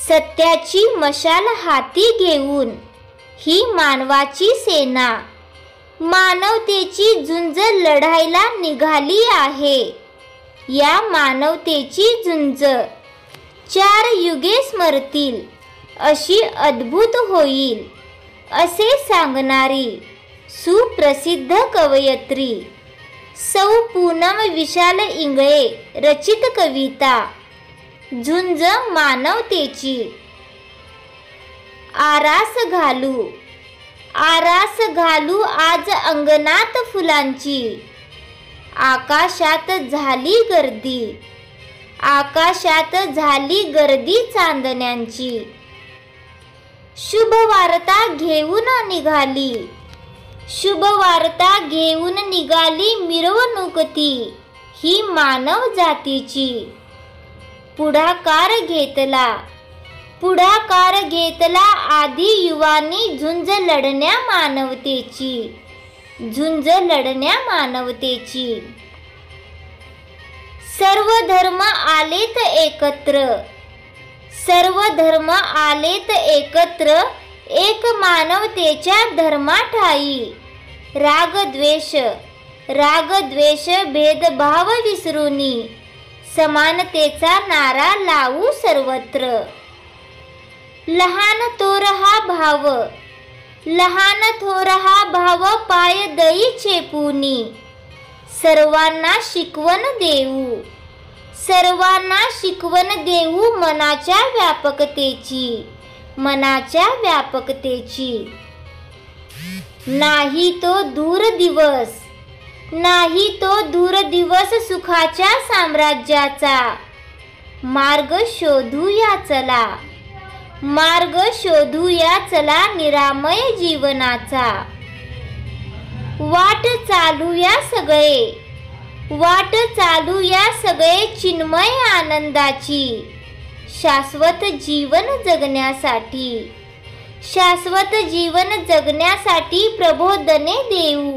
सत्याची मशाल हाती घेऊन ही मानवाची सेना मानवतेची झुंज लढायला निघाली आहे। या मानवतेची झुंज 4 युगे स्मरतील अशी अद्भुत होईल असे सांगणारी सुप्रसिद्ध कवयित्री सौ पूनम विशाल इंगळे रचित कविता झुंज मानवतेची। आरास घालू आज अंगणात फुलांची, आकाशात झाली गर्दी चांदण्यांची। शुभ वार्ता घेऊन निघाली मिरवणूक ही मानव जातीची। पुढाकार घेतला आधी युवानी झुंज लढण्या मानवतेची। सर्व धर्म आलेत एकत्र एक मानवतेच्या धर्माठाई। रागद्वेष भेदभाव विसरूनी समानतेचा नारा लावू सर्वत्र। लहान थोर हा भाव पाय दई चेपुनी सर्वांना शिकवण देऊ मनाच्या व्यापकतेची। नाही तो दूर दिवस सुखाच्या साम्राज्याचा। मार्ग शोधूया चला निरामय जीवनाचा। वाट चालूया सगळे चिन्मय आनंदाची। शाश्वत जीवन जगण्यासाठी प्रबोधने देऊ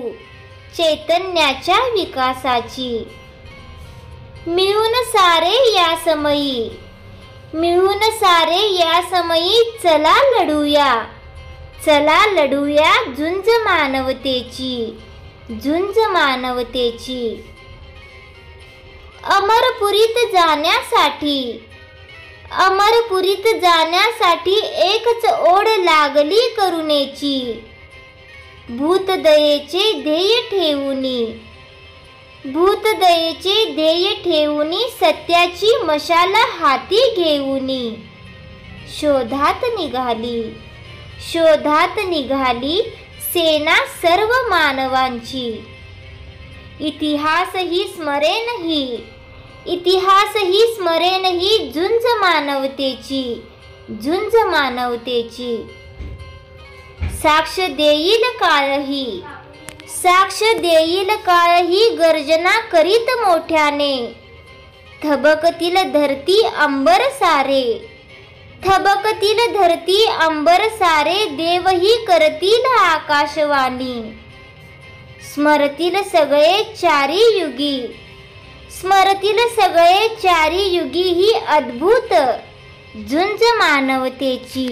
चैतन्याच्या विकासाची। मिळून सारे या समयी चला लढूया झुंज मानवतेची। अमरपुरीत जाण्यासाठी एकच ओढ लागली करुणेची। भूतदयेचे ध्येय ठेवूनी सत्याची मशाल हाती घेऊनी शोधात निघाली सेना सर्व मानवांची। इतिहास ही स्मरेन ही झुंज मानवतेची। साक्ष देईल काळही गर्जना करीत मोठ्याने। थबकतील धरती अंबर सारे देवही करतील आकाशवाणी। स्मरतील सगळे चारी युगी ही अद्भुत झुंज मानवतेची।